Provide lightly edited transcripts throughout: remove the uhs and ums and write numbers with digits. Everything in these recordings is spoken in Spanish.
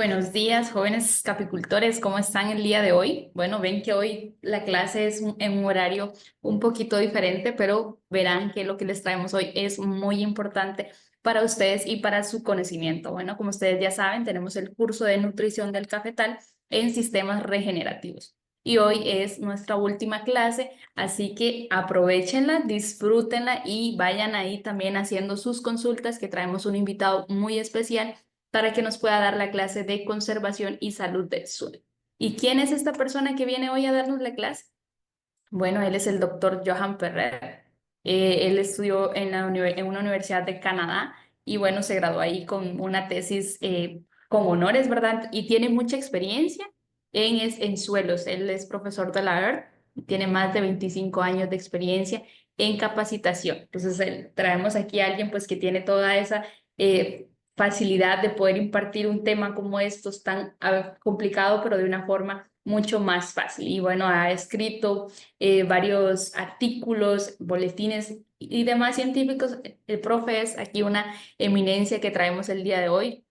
Buenos días, jóvenes caficultores, ¿cómo están el día de hoy? Bueno, ven que hoy la clase es en un horario un poquito diferente, pero verán que lo que les traemos hoy es muy importante para ustedes y para su conocimiento. Bueno, como ustedes ya saben, tenemos el curso de nutrición del cafetal en sistemas regenerativos. Y hoy es nuestra última clase, así que aprovechenla, disfrútenla y vayan ahí también haciendo sus consultas, que traemos un invitado muy especial para que nos pueda dar la clase de conservación y salud del suelo. ¿Y quién es esta persona que viene hoy a darnos la clase? Bueno, él es el doctor Johan Perret. Él estudió en en una universidad de Canadá y bueno, se graduó ahí con una tesis con honores, ¿verdad? Y tiene mucha experiencia en suelos. Él es profesor de la EARTH, tiene más de 25 años de experiencia en capacitación. Entonces, traemos aquí a alguien pues que tiene toda esa facilidad de poder impartir un tema como estos tan complicado, pero de una forma mucho más fácil. Y bueno, ha escrito varios artículos, boletines y demás científicos. El profe es aquí una eminencia que traemos el día de hoy.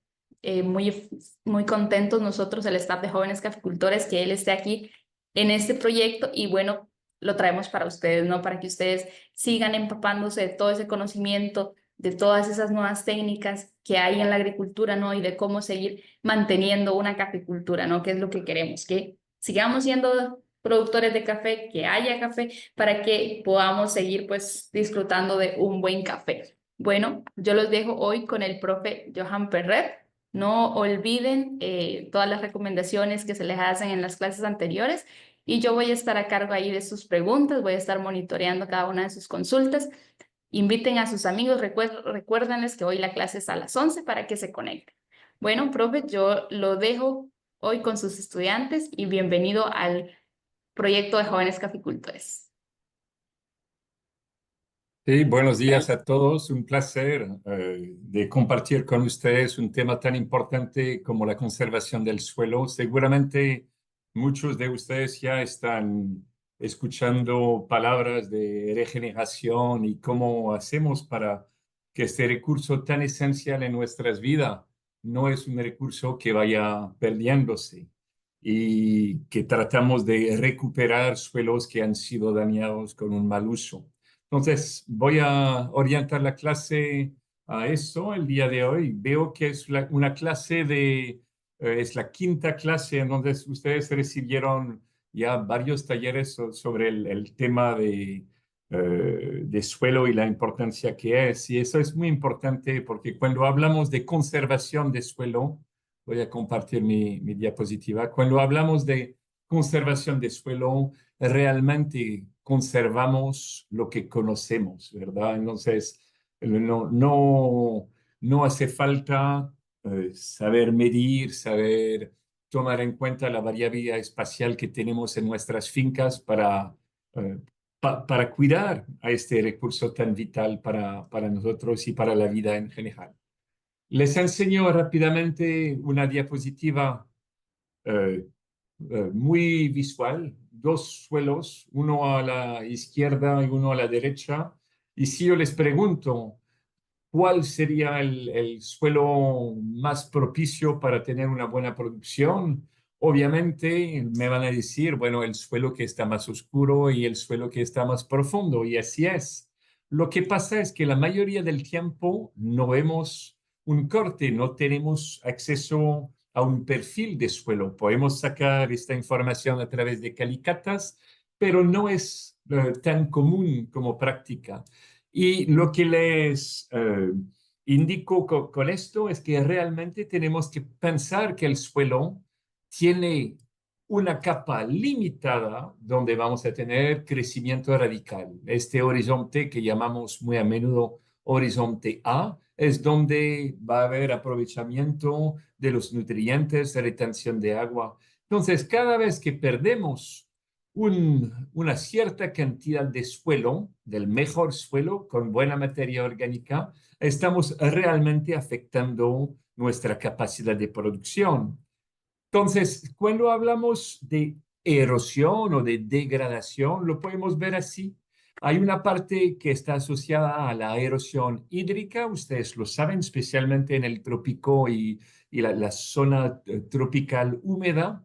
Muy contentos nosotros, el staff de jóvenes caficultores, que él esté aquí en este proyecto y bueno, lo traemos para ustedes, ¿no? Para que ustedes sigan empapándose de todo ese conocimiento, de todas esas nuevas técnicas que hay en la agricultura, ¿no? Y de cómo seguir manteniendo una caficultura, ¿no? Que es lo que queremos, que sigamos siendo productores de café, que haya café, para que podamos seguir pues disfrutando de un buen café. Bueno, yo los dejo hoy con el profe Johan Perret. No olviden todas las recomendaciones que se les hacen en las clases anteriores y yo voy a estar a cargo ahí de sus preguntas, voy a estar monitoreando cada una de sus consultas. Inviten a sus amigos, recuérdenles que hoy la clase es a las 11 para que se conecten. Bueno, profe, yo lo dejo hoy con sus estudiantes y bienvenido al proyecto de jóvenes caficultores. Sí, buenos días a todos. Un placer de compartir con ustedes un tema tan importante como la conservación del suelo. Seguramente muchos de ustedes ya están escuchando palabras de regeneración y cómo hacemos para que este recurso tan esencial en nuestras vidas no es un recurso que vaya perdiéndose y que tratamos de recuperar suelos que han sido dañados con un mal uso. Entonces, voy a orientar la clase a eso el día de hoy. Veo que es una clase es la quinta clase en donde ustedes recibieron ya varios talleres sobre el tema de suelo y la importancia que es. Y eso es muy importante porque cuando hablamos de conservación de suelo, voy a compartir mi diapositiva. Cuando hablamos de conservación de suelo, realmente conservamos lo que conocemos, ¿verdad? Entonces, no hace falta saber medir, saber tomar en cuenta la variabilidad espacial que tenemos en nuestras fincas eh, para cuidar a este recurso tan vital para nosotros y para la vida en general. Les enseño rápidamente una diapositiva eh, muy visual, dos suelos, uno a la izquierda y uno a la derecha. Y si yo les pregunto cuál sería el suelo más propicio para tener una buena producción, obviamente me van a decir, bueno, el suelo que está más oscuro y el suelo que está más profundo, y así es. Lo que pasa es que la mayoría del tiempo no vemos un corte, no tenemos acceso a un perfil de suelo. Podemos sacar esta información a través de calicatas, pero no es tan común como práctica. Y lo que les indico con esto es que realmente tenemos que pensar que el suelo tiene una capa limitada donde vamos a tener crecimiento radical. Este horizonte que llamamos muy a menudo horizonte A es donde va a haber aprovechamiento de los nutrientes, retención de agua. Entonces, cada vez que perdemos una cierta cantidad de suelo, del mejor suelo, con buena materia orgánica, estamos realmente afectando nuestra capacidad de producción. Entonces, cuando hablamos de erosión o de degradación, lo podemos ver así. Hay una parte que está asociada a la erosión hídrica, ustedes lo saben, especialmente en el trópico y la zona tropical húmeda,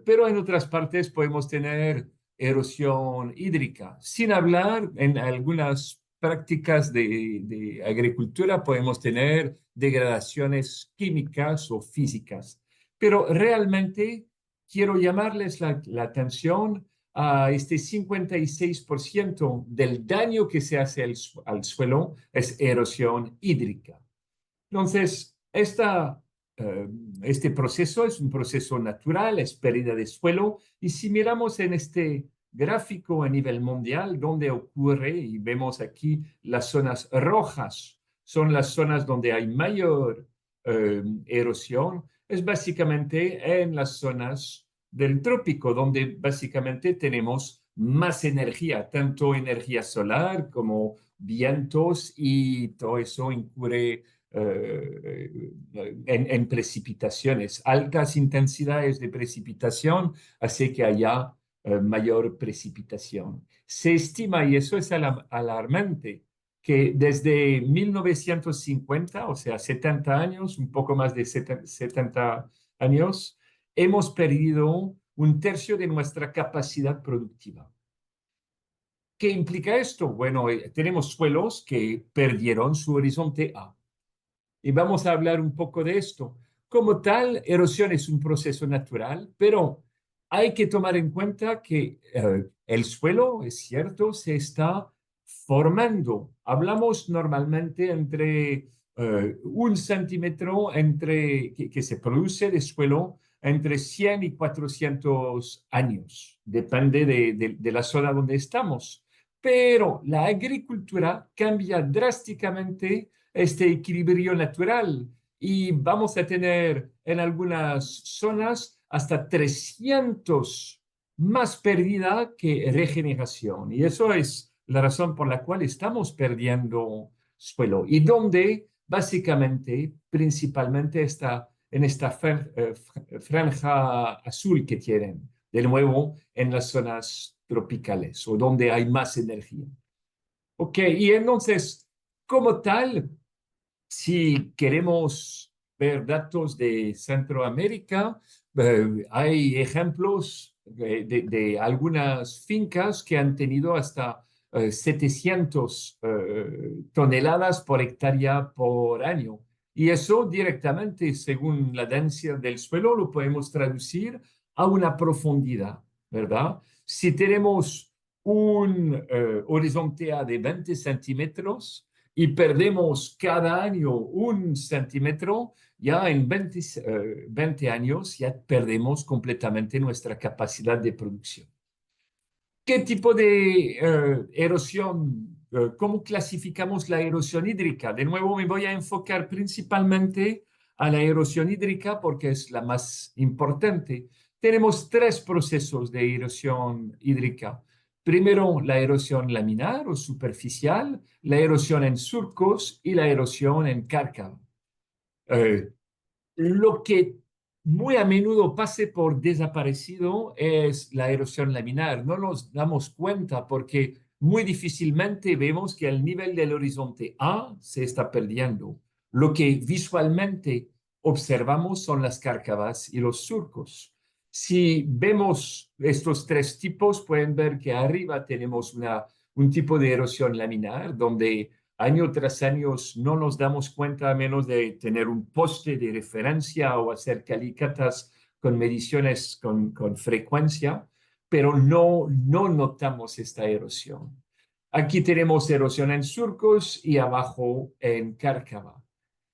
pero en otras partes podemos tener erosión hídrica. Sin hablar, en algunas prácticas de agricultura podemos tener degradaciones químicas o físicas. Pero realmente quiero llamarles la atención a este 56% del daño que se hace al suelo es erosión hídrica. Entonces, este proceso es un proceso natural, es pérdida de suelo, y si miramos en este gráfico a nivel mundial, donde ocurre, y vemos aquí las zonas rojas, son las zonas donde hay mayor erosión, es básicamente en las zonas del trópico, donde básicamente tenemos más energía, tanto energía solar como vientos, y todo eso incurre en precipitaciones. Altas intensidades de precipitación hace que haya mayor precipitación. Se estima, y eso es alarmante, que desde 1950, o sea, 70 años, un poco más de 70 años, hemos perdido un tercio de nuestra capacidad productiva. ¿Qué implica esto? Bueno, tenemos suelos que perdieron su horizonte A. Y vamos a hablar un poco de esto. Como tal, erosión es un proceso natural, pero hay que tomar en cuenta que el suelo, es cierto, se está formando. Hablamos normalmente entre 1 centímetro que se produce de suelo entre 100 y 400 años. Depende de la zona donde estamos. Pero la agricultura cambia drásticamente este equilibrio natural y vamos a tener en algunas zonas hasta 300 más pérdida que regeneración. Y eso es la razón por la cual estamos perdiendo suelo y donde básicamente, principalmente está en esta franja azul que tienen, de nuevo en las zonas tropicales o donde hay más energía. Ok, y entonces, como tal, si queremos ver datos de Centroamérica, hay ejemplos de algunas fincas que han tenido hasta 700 toneladas por hectárea por año. Y eso directamente, según la densidad del suelo, lo podemos traducir a una profundidad, ¿verdad? Si tenemos un horizonte A de 20 centímetros, y perdemos cada año 1 centímetro, ya en 20 años ya perdemos completamente nuestra capacidad de producción. ¿Qué tipo de erosión? ¿Cómo clasificamos la erosión hídrica? De nuevo me voy a enfocar principalmente a la erosión hídrica porque es la más importante. Tenemos 3 procesos de erosión hídrica. Primero, la erosión laminar o superficial, la erosión en surcos y la erosión en cárcava. Eh, lo que muy a menudo pase por desaparecido es la erosión laminar. No nos damos cuenta porque muy difícilmente vemos que el nivel del horizonte A se está perdiendo. Lo que visualmente observamos son las cárcavas y los surcos. Si vemos estos 3 tipos, pueden ver que arriba tenemos un tipo de erosión laminar donde año tras año no nos damos cuenta a menos de tener un poste de referencia o hacer calicatas con mediciones con frecuencia, pero no notamos esta erosión. Aquí tenemos erosión en surcos y abajo en cárcava.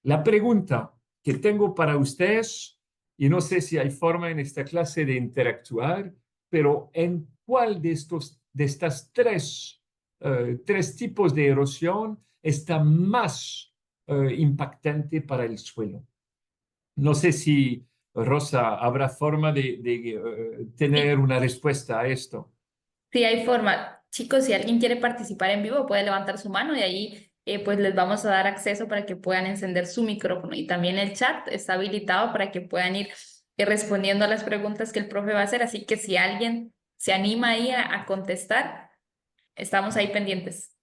La pregunta que tengo para ustedes, y no sé si hay forma en esta clase de interactuar, pero ¿en cuál de estas tres tipos de erosión está más impactante para el suelo? No sé si, Rosa, habrá forma de tener Sí, una respuesta a esto. sí hay forma. Chicos, si alguien quiere participar en vivo, puede levantar su mano y ahí pues les vamos a dar acceso para que puedan encender su micrófono. Y también el chat está habilitado para que puedan ir respondiendo a las preguntas que el profe va a hacer. Así que si alguien se anima ahí a contestar, Estamos ahí pendientes.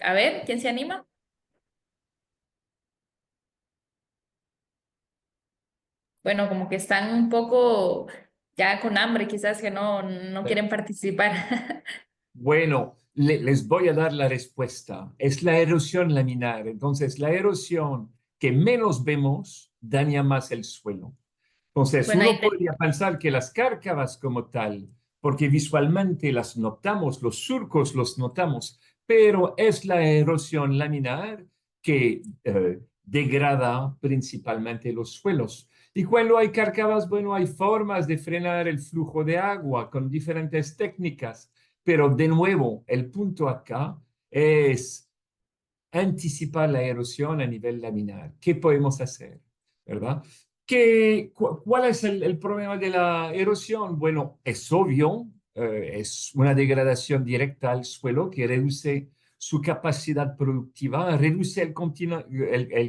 A ver, ¿quién se anima? Bueno, como que están un poco ya con hambre, quizás que no quieren participar. Bueno, les voy a dar la respuesta. Es la erosión laminar. Entonces, la erosión que menos vemos daña más el suelo. Entonces, Bueno, uno podría pensar que las cárcavas como tal, porque visualmente las notamos, los surcos los notamos, pero es la erosión laminar que degrada principalmente los suelos. Y cuando hay cárcavas, bueno, hay formas de frenar el flujo de agua con diferentes técnicas, pero de nuevo, el punto acá es anticipar la erosión a nivel laminar. ¿Qué podemos hacer? ¿Verdad? ¿Cuál es el problema de la erosión? Bueno, es obvio, es una degradación directa al suelo que reduce su capacidad productiva, reduce el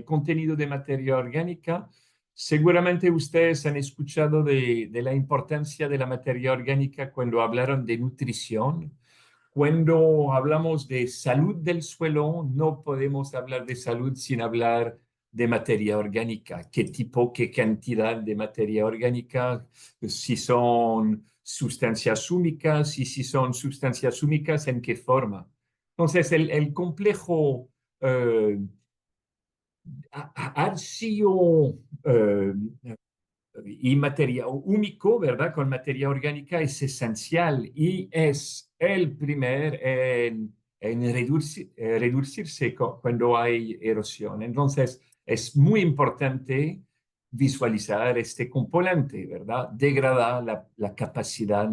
contenido de materia orgánica. Seguramente ustedes han escuchado de la importancia de la materia orgánica cuando hablaron de nutrición. Cuando hablamos de salud del suelo, no podemos hablar de salud sin hablar de materia orgánica. ¿Qué tipo, qué cantidad de materia orgánica? Si son sustancias húmicas y si son sustancias húmicas, ¿en qué forma? Entonces, el complejo ácido y materia húmico, ¿verdad? Con materia orgánica es esencial y es el primer en reducirse cuando hay erosión. Entonces, es muy importante visualizar este componente, ¿verdad? Degrada la capacidad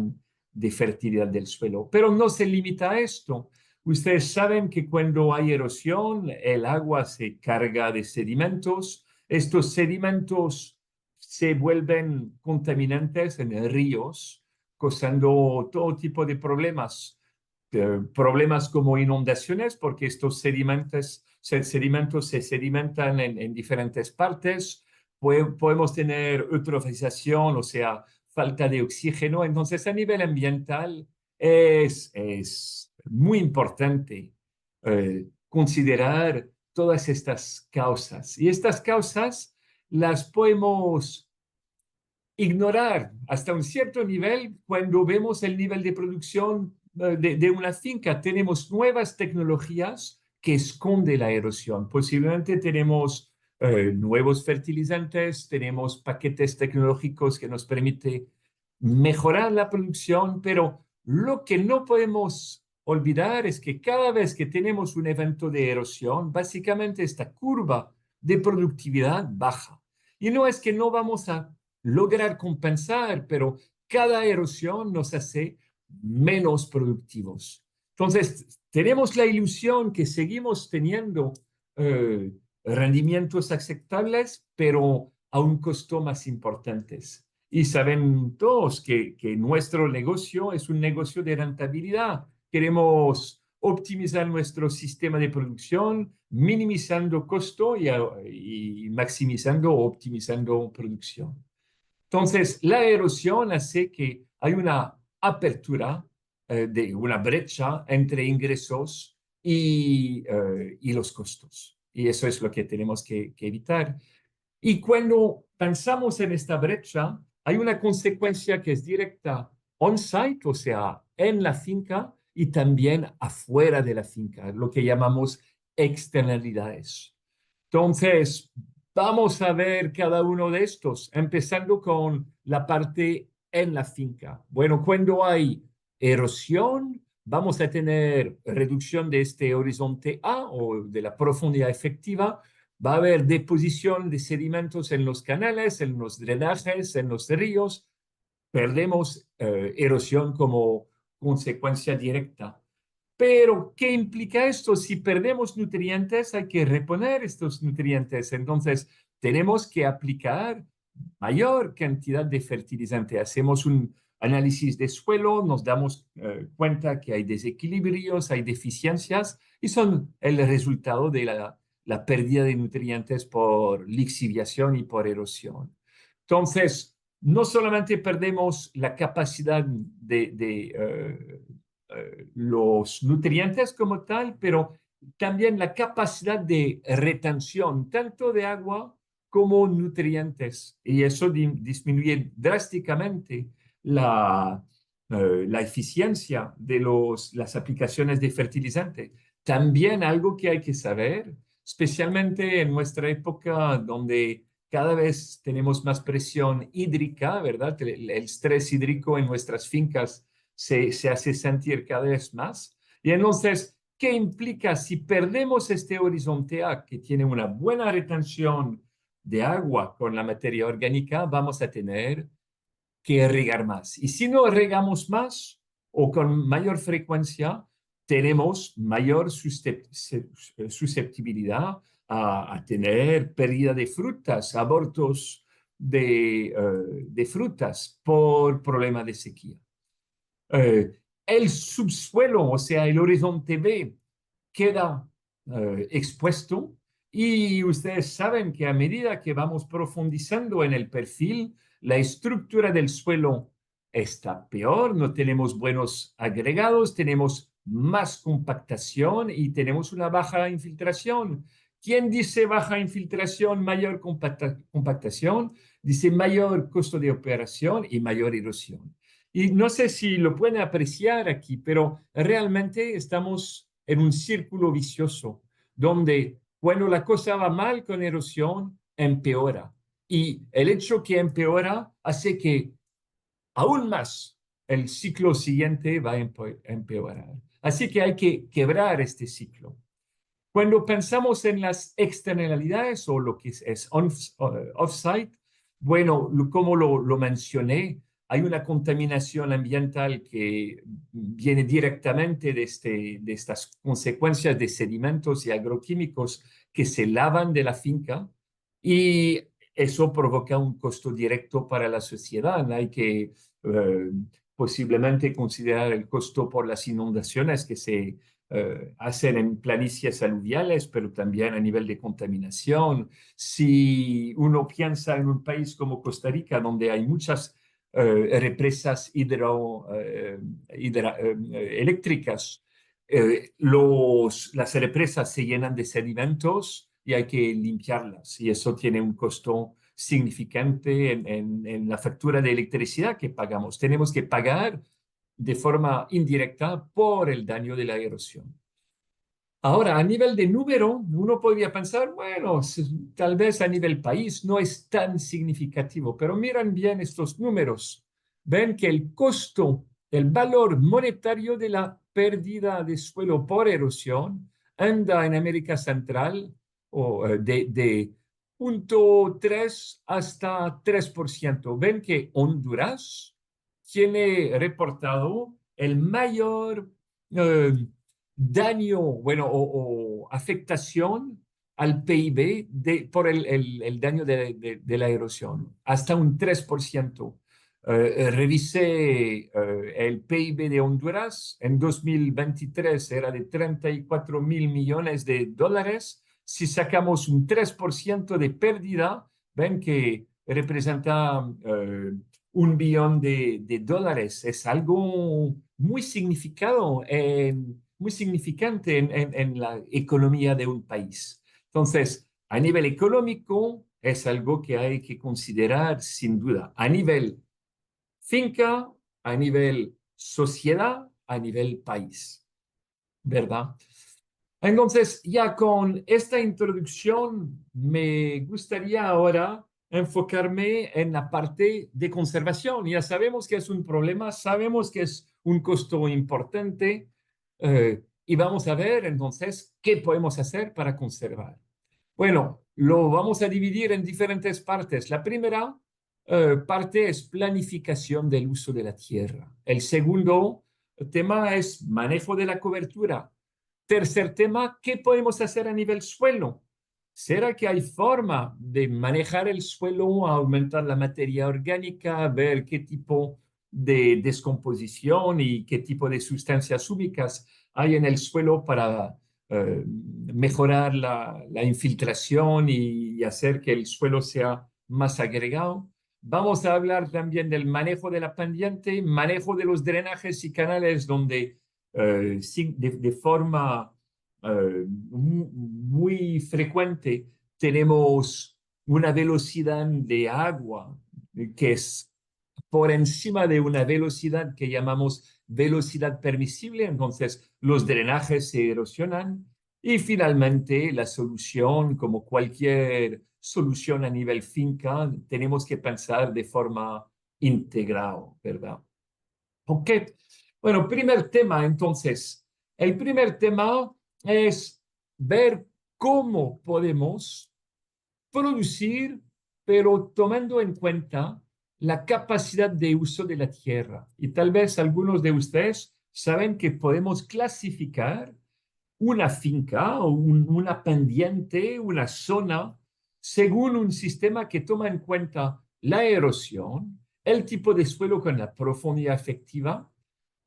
de fertilidad del suelo. Pero no se limita a esto. Ustedes saben que cuando hay erosión, el agua se carga de sedimentos. Estos sedimentos se vuelven contaminantes en ríos, causando todo tipo de problemas. Problemas como inundaciones, porque estos sedimentos se sedimentan en diferentes partes. Podemos tener eutrofización, o sea, falta de oxígeno. Entonces, a nivel ambiental, es muy importante considerar todas estas causas. Y estas causas las podemos ignorar hasta un cierto nivel cuando vemos el nivel de producción de una finca. Tenemos nuevas tecnologías que esconden la erosión. Posiblemente tenemos nuevos fertilizantes, tenemos paquetes tecnológicos que nos permiten mejorar la producción, pero lo que no podemos olvidar es que cada vez que tenemos un evento de erosión, básicamente esta curva de productividad baja. Y no es que no vamos a lograr compensar, pero cada erosión nos hace menos productivos. Entonces, tenemos la ilusión que seguimos teniendo eh, rendimientos aceptables, pero a un costo más importantes. Y saben todos que nuestro negocio es un negocio de rentabilidad. Queremos optimizar nuestro sistema de producción, minimizando costo y maximizando o optimizando producción. Entonces, la erosión hace que hay una apertura de una brecha entre ingresos y los costos. Y eso es lo que tenemos que evitar. Y cuando pensamos en esta brecha, hay una consecuencia que es directa on-site, o sea, en la finca y también afuera de la finca, lo que llamamos externalidades. Entonces, vamos a ver cada uno de estos, empezando con la parte en la finca. Bueno, cuando hay erosión, vamos a tener reducción de este horizonte A o de la profundidad efectiva. Va a haber deposición de sedimentos en los canales, en los drenajes, en los ríos. Perdemos erosión como consecuencia directa. Pero, ¿qué implica esto? Si perdemos nutrientes, hay que reponer estos nutrientes. Entonces, tenemos que aplicar mayor cantidad de fertilizante. Hacemos un análisis de suelo, nos damos cuenta que hay desequilibrios, hay deficiencias y son el resultado de la pérdida de nutrientes por lixiviación y por erosión. Entonces, no solamente perdemos la capacidad los nutrientes como tal, pero también la capacidad de retención, tanto de agua como nutrientes. Y eso disminuye drásticamente la eficiencia de las aplicaciones de fertilizante. También algo que hay que saber, especialmente en nuestra época donde cada vez tenemos más presión hídrica, ¿verdad? El estrés hídrico en nuestras fincas se hace sentir cada vez más. Y entonces, ¿qué implica si perdemos este horizonte A, que tiene una buena retención de agua con la materia orgánica? Vamos a tener que regar más. Y si no regamos más o con mayor frecuencia, tenemos mayor susceptibilidad a tener pérdida de frutas, abortos de frutas por problema de sequía. El subsuelo, o sea, el horizonte B, queda expuesto y ustedes saben que a medida que vamos profundizando en el perfil, la estructura del suelo está peor, no tenemos buenos agregados, tenemos más compactación y tenemos una baja infiltración. ¿Quién dice baja infiltración, mayor compactación? Dice mayor costo de operación y mayor erosión. Y no sé si lo pueden apreciar aquí, pero realmente estamos en un círculo vicioso donde cuando la cosa va mal con erosión, empeora. Y el hecho que empeora hace que aún más el ciclo siguiente va a empeorar. Así que hay que quebrar este ciclo. Cuando pensamos en las externalidades o lo que es off-site, bueno, como lo mencioné, hay una contaminación ambiental que viene directamente de estas consecuencias de sedimentos y agroquímicos que se lavan de la finca y eso provoca un costo directo para la sociedad. Hay que posiblemente considerar el costo por las inundaciones que se hacen en planicies aluviales, pero también a nivel de contaminación. Si uno piensa en un país como Costa Rica, donde hay muchas represas eléctricas, las represas se llenan de sedimentos y hay que limpiarlas, y eso tiene un costo significante en la factura de electricidad que pagamos. Tenemos que pagar de forma indirecta por el daño de la erosión. Ahora, a nivel de número, uno podría pensar, bueno, tal vez a nivel país no es tan significativo, pero miran bien estos números. Ven que el costo, el valor monetario de la pérdida de suelo por erosión anda en América Central de 0,3 hasta 3%. Ven que Honduras tiene reportado el mayor daño, bueno, o afectación al PIB por el daño de la erosión, hasta un 3%. Revisé el PIB de Honduras en 2023, era de 34.000 millones de dólares. Si sacamos un 3% de pérdida, ven que representa 1 billón de dólares. Es algo muy muy significante en la economía de un país. Entonces, a nivel económico, es algo que hay que considerar sin duda. A nivel finca, a nivel sociedad, a nivel país, ¿verdad? Entonces, ya con esta introducción, me gustaría ahora enfocarme en la parte de conservación. Ya sabemos que es un problema, sabemos que es un costo importante y vamos a ver entonces qué podemos hacer para conservar. Bueno, lo vamos a dividir en diferentes partes. La primera parte es planificación del uso de la tierra. El segundo tema es manejo de la cobertura. Tercer tema, ¿qué podemos hacer a nivel suelo? ¿Será que hay forma de manejar el suelo, aumentar la materia orgánica, ver qué tipo de descomposición y qué tipo de sustancias húmicas hay en el suelo para mejorar la infiltración y hacer que el suelo sea más agregado? Vamos a hablar también del manejo de la pendiente, manejo de los drenajes y canales donde de forma muy frecuente tenemos una velocidad de agua que es por encima de una velocidad que llamamos velocidad permisible, entonces los drenajes se erosionan y finalmente la solución, como cualquier solución a nivel finca, tenemos que pensar de forma integral, ¿verdad? Ok, bueno, primer tema entonces. El primer tema es ver cómo podemos producir, pero tomando en cuenta la capacidad de uso de la tierra. Y tal vez algunos de ustedes saben que podemos clasificar una finca o una pendiente, una zona, según un sistema que toma en cuenta la erosión, el tipo de suelo con la profundidad efectiva,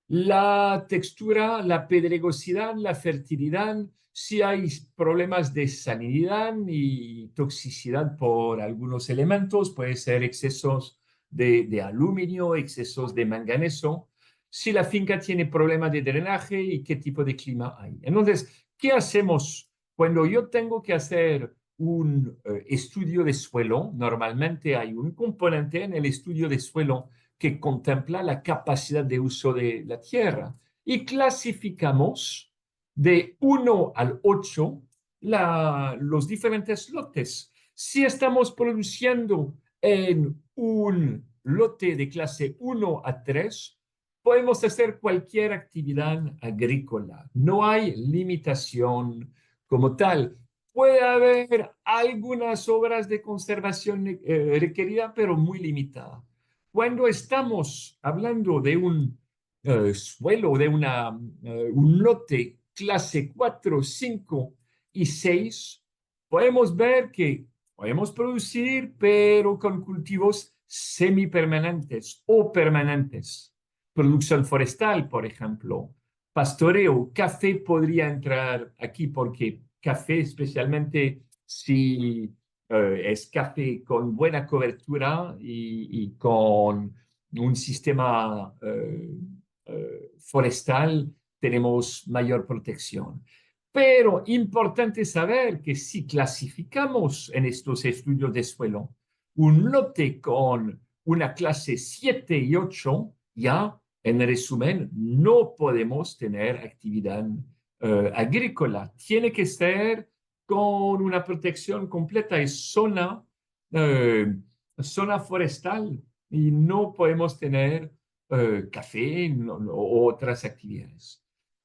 la textura, la pedregosidad, la fertilidad, si hay problemas de salinidad y toxicidad por algunos elementos, puede ser excesos de aluminio, excesos de manganeso, si la finca tiene problemas de drenaje y qué tipo de clima hay. Entonces, ¿qué hacemos cuando yo tengo que hacer un estudio de suelo? Normalmente hay un componente en el estudio de suelo que contempla la capacidad de uso de la tierra. Y clasificamos de 1 al 8 los diferentes lotes. Si estamos produciendo en un lote de clase 1 a 3, podemos hacer cualquier actividad agrícola. No hay limitación como tal. Puede haber algunas obras de conservación requeridas, pero muy limitadas. Cuando estamos hablando de un suelo, de un lote clase 4, 5 y 6, podemos ver que podemos producir, pero con cultivos semipermanentes o permanentes. Producción forestal, por ejemplo. Pastoreo, café podría entrar aquí porque café, especialmente si es café con buena cobertura y con un sistema forestal, tenemos mayor protección. Pero importante saber que si clasificamos en estos estudios de suelo un lote con una clase 7 y 8, ya en resumen, no podemos tener actividad agrícola. Tiene que ser con una protección completa, es zona forestal y no podemos tener café o otras actividades.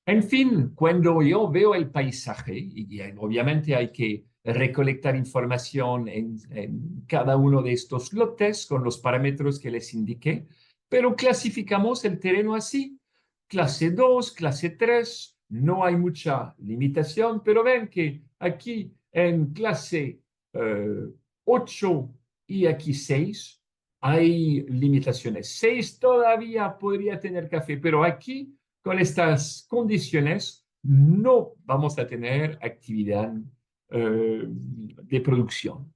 En fin, cuando yo veo el paisaje, y obviamente hay que recolectar información en cada uno de estos lotes con los parámetros que les indiqué, pero clasificamos el terreno así, clase 2, clase 3, no hay mucha limitación, pero ven que aquí en clase 8 y aquí 6 hay limitaciones. 6 todavía podría tener café, pero aquí con estas condiciones no vamos a tener actividad de producción.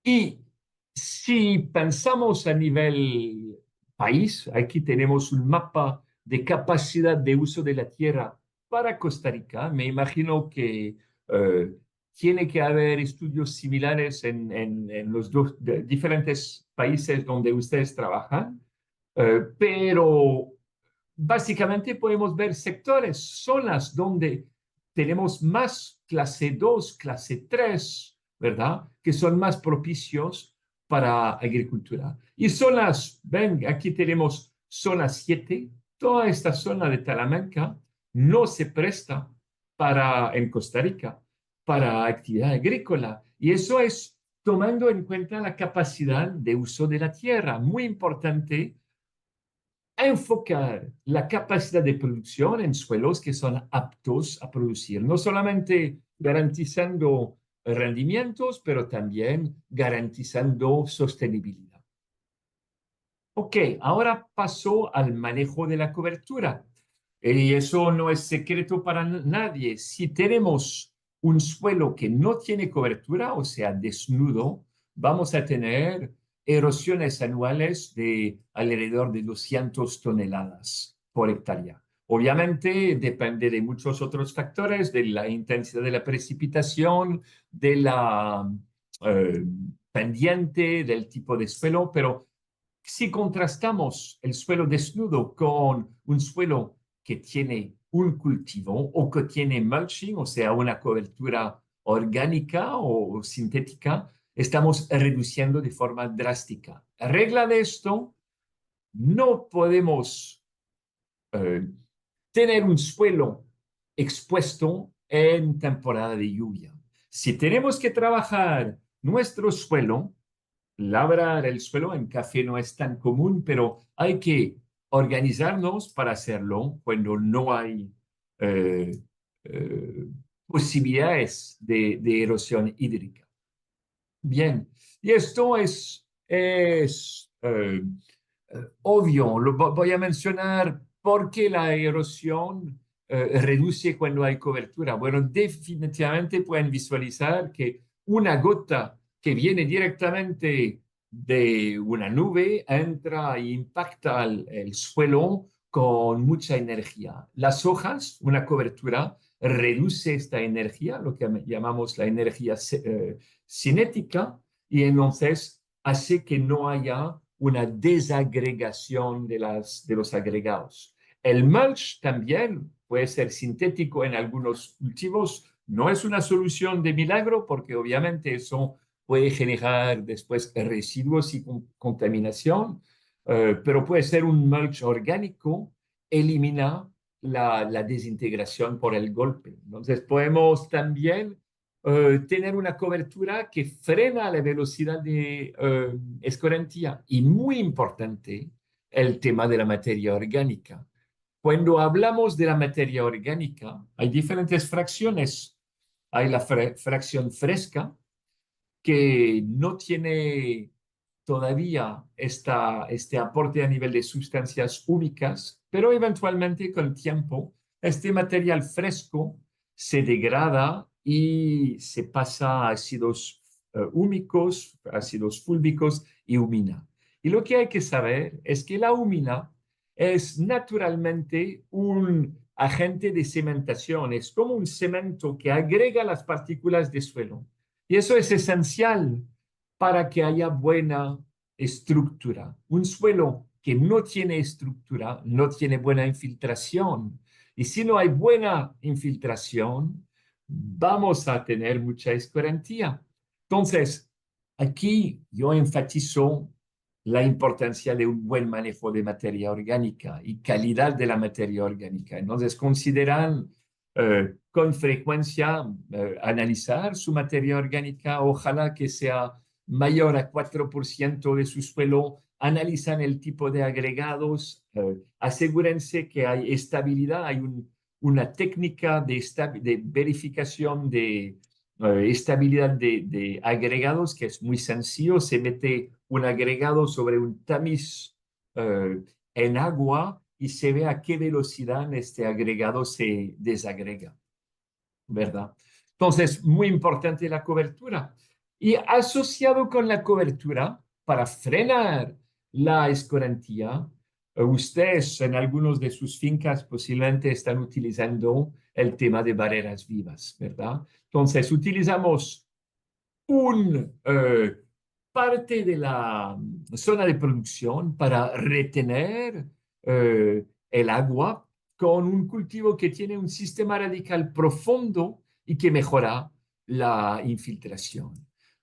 Y si pensamos a nivel país, aquí tenemos un mapa de capacidad de uso de la tierra para Costa Rica. Me imagino que tiene que haber estudios similares en los diferentes países donde ustedes trabajan, pero básicamente podemos ver sectores, zonas donde tenemos más clase 2, clase 3, ¿verdad? Que son más propicios para agricultura. Y zonas, ven, aquí tenemos zona 7, toda esta zona de Talamanca no se presta en Costa Rica para actividad agrícola. Y eso es tomando en cuenta la capacidad de uso de la tierra, muy importante enfocar la capacidad de producción en suelos que son aptos a producir, no solamente garantizando rendimientos, pero también garantizando sostenibilidad. Ok, ahora paso al manejo de la cobertura. Y eso no es secreto para nadie. Si tenemos un suelo que no tiene cobertura, o sea, desnudo, vamos a tener erosiones anuales de alrededor de 200 toneladas por hectárea. Obviamente depende de muchos otros factores, de la intensidad de la precipitación, de la eh, pendiente, del tipo de suelo, pero si contrastamos el suelo desnudo con un suelo que tiene un cultivo o que tiene mulching, o sea, una cobertura orgánica o sintética, estamos reduciendo de forma drástica. Regla de esto, no podemos eh, tener un suelo expuesto en temporada de lluvia. Si tenemos que trabajar nuestro suelo, labrar el suelo en café no es tan común, pero hay que organizarnos para hacerlo cuando no hay eh, eh, posibilidades de erosión hídrica. Bien, y esto es obvio. Voy a mencionar por qué la erosión reduce cuando hay cobertura. Bueno, definitivamente pueden visualizar que una gota que viene directamente de una nube entra e impacta el suelo con mucha energía. Las hojas, una cobertura, reduce esta energía, lo que llamamos la energía cinética, y entonces hace que no haya una desagregación de los agregados. El mulch también puede ser sintético en algunos cultivos. No es una solución de milagro porque obviamente eso puede generar después residuos y contaminación, pero puede ser un mulch orgánico, elimina la desintegración por el golpe. Entonces podemos también tener una cobertura que frena la velocidad de escorrentía. Y muy importante, el tema de la materia orgánica. Cuando hablamos de la materia orgánica, hay diferentes fracciones. Hay la fracción fresca, que no tiene todavía este aporte a nivel de sustancias únicas, pero eventualmente con el tiempo, este material fresco se degrada y se pasa a ácidos húmicos, ácidos fúlbicos y humina. Y lo que hay que saber es que la humina es naturalmente un agente de cementación, es como un cemento que agrega las partículas de suelo. Y eso es esencial para que haya buena estructura. Un suelo que no tiene estructura no tiene buena infiltración. Y si no hay buena infiltración, vamos a tener mucha escorrentía. Entonces, aquí yo enfatizo la importancia de un buen manejo de materia orgánica y calidad de la materia orgánica. Entonces, consideran con frecuencia analizar su materia orgánica, ojalá que sea mayor a 4% de su suelo, analizan el tipo de agregados, asegúrense que hay estabilidad, hay una técnica de verificación de estabilidad de agregados que es muy sencillo, se mete un agregado sobre un tamiz en agua y se ve a qué velocidad este agregado se desagrega, ¿verdad? Entonces, muy importante la cobertura. Y asociado con la cobertura, para frenar la escorrentía, ustedes en algunos de sus fincas posiblemente están utilizando el tema de barreras vivas, ¿verdad? Entonces, utilizamos un parte de la zona de producción para retener el agua con un cultivo que tiene un sistema radical profundo y que mejora la infiltración.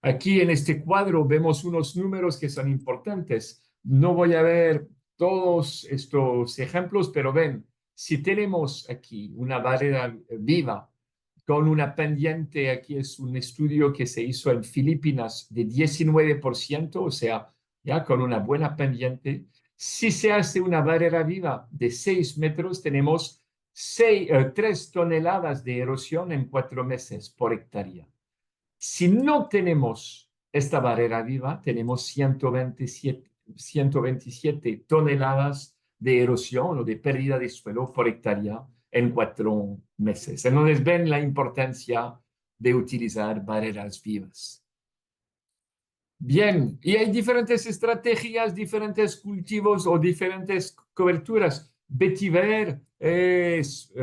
Aquí en este cuadro vemos unos números que son importantes. No voy a ver todos estos ejemplos, pero ven, si tenemos aquí una barrera viva con una pendiente, aquí es un estudio que se hizo en Filipinas de 19%, o sea, ya con una buena pendiente. Si se hace una barrera viva de 6 metros, tenemos 3 toneladas de erosión en 4 meses por hectárea. Si no tenemos esta barrera viva, tenemos 127 toneladas de erosión o de pérdida de suelo por hectárea en 4 meses. Entonces ven la importancia de utilizar barreras vivas. Bien, y hay diferentes estrategias, diferentes cultivos o diferentes coberturas. Vetiver es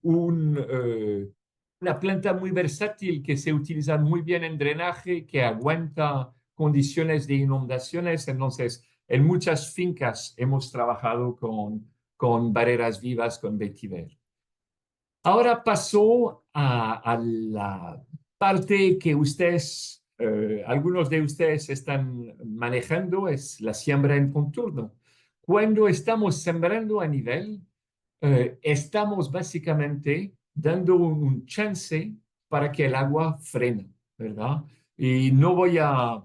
una planta muy versátil que se utiliza muy bien en drenaje, que aguanta condiciones de inundaciones. Entonces, en muchas fincas hemos trabajado con barreras vivas con vetiver. Ahora pasó a la parte que ustedes, algunos de ustedes están manejando, es la siembra en contorno. Cuando estamos sembrando a nivel, estamos básicamente dando un chance para que el agua frene, ¿verdad? Y no voy a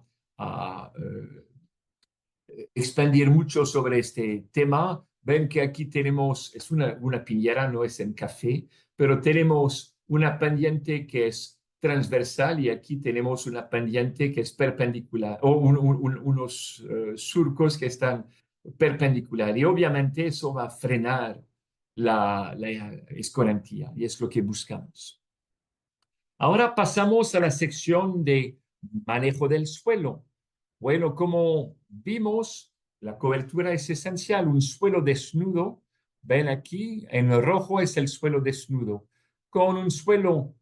expandir mucho sobre este tema. Ven que aquí tenemos, es una piñera, no es en café, pero tenemos una pendiente que es transversal y aquí tenemos una pendiente que es perpendicular, o unos surcos que están perpendicular. Y obviamente eso va a frenar la escorrentía y es lo que buscamos. Ahora pasamos a la sección de manejo del suelo. Bueno, como vimos, la cobertura es esencial. Un suelo desnudo, ven aquí, en rojo es el suelo desnudo. Con un suelo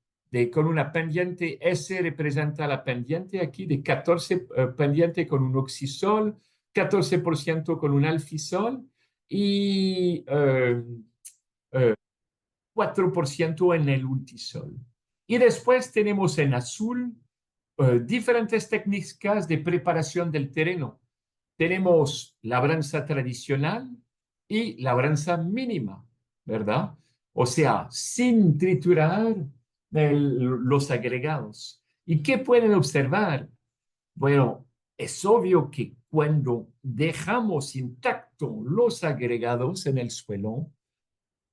con una pendiente, S representa la pendiente aquí de 14 pendiente con un oxisol, 14% con un alfisol y 4% en el ultisol. Y después tenemos en azul diferentes técnicas de preparación del terreno. Tenemos labranza tradicional y labranza mínima, ¿verdad? O sea, sin triturar los agregados. ¿Y qué pueden observar? Bueno, es obvio que cuando dejamos intactos los agregados en el suelo,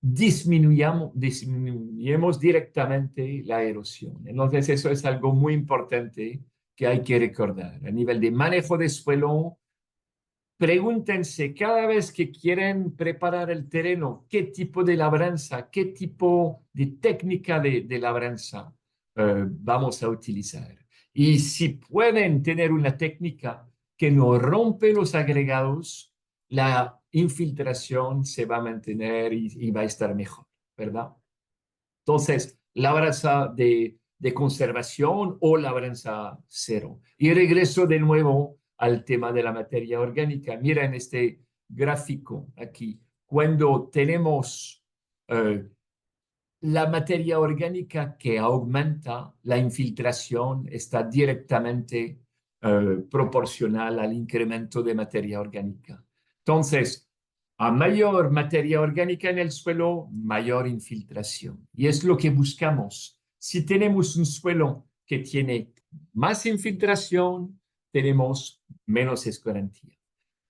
disminuyamos directamente la erosión. Entonces, eso es algo muy importante que hay que recordar. A nivel de manejo de suelo, pregúntense cada vez que quieren preparar el terreno, qué tipo de labranza, qué tipo de técnica de labranza vamos a utilizar. Y si pueden tener una técnica que no rompe los agregados, la infiltración se va a mantener y va a estar mejor, ¿verdad? Entonces, labranza de conservación o labranza cero. Y regreso de nuevo al tema de la materia orgánica. Mira en este gráfico aquí, cuando tenemos la materia orgánica que aumenta, la infiltración está directamente proporcional al incremento de materia orgánica. Entonces, a mayor materia orgánica en el suelo, mayor infiltración. Y es lo que buscamos. Si tenemos un suelo que tiene más infiltración, tenemos menos escorrentía.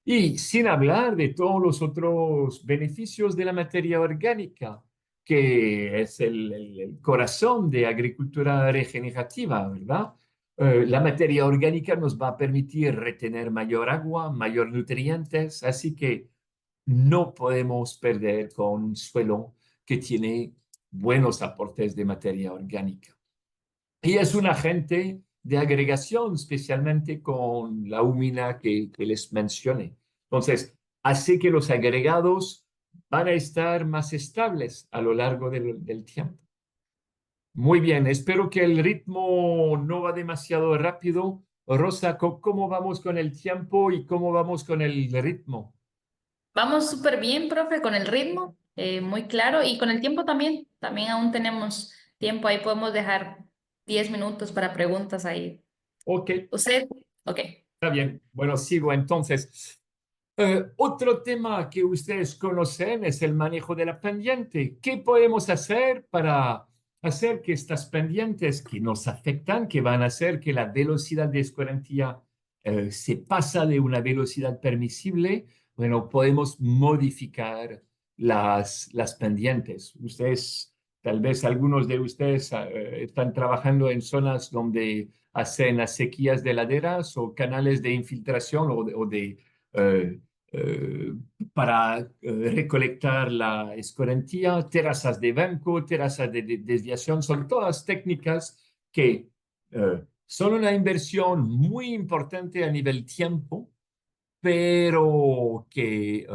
Y sin hablar de todos los otros beneficios de la materia orgánica, que es el corazón de agricultura regenerativa, ¿verdad? La materia orgánica nos va a permitir retener mayor agua, mayor nutrientes, así que no podemos perder con un suelo que tiene buenos aportes de materia orgánica. Y es un agente de agregación, especialmente con la humina que les mencioné. Entonces, hace que los agregados van a estar más estables a lo largo del tiempo. Muy bien, espero que el ritmo no va demasiado rápido. Rosa, ¿cómo vamos con el tiempo y cómo vamos con el ritmo? Vamos súper bien, profe, con el ritmo, muy claro, y con el tiempo también. También aún tenemos tiempo, ahí podemos dejar 10 minutos para preguntas ahí. Ok, ¿Usted? Ok. está bien. Bueno, sigo entonces. Otro tema que ustedes conocen es el manejo de la pendiente. ¿Qué podemos hacer para hacer que estas pendientes que nos afectan, que van a hacer que la velocidad de escorrentía se pasa de una velocidad permisible? Bueno, podemos modificar las pendientes. Ustedes, tal vez algunos de ustedes están trabajando en zonas donde hacen las sequías de laderas o canales de infiltración o de eh, eh, para recolectar la escorrentía, terrazas de banco, terrazas de desviación, son todas técnicas que son una inversión muy importante a nivel tiempo, pero que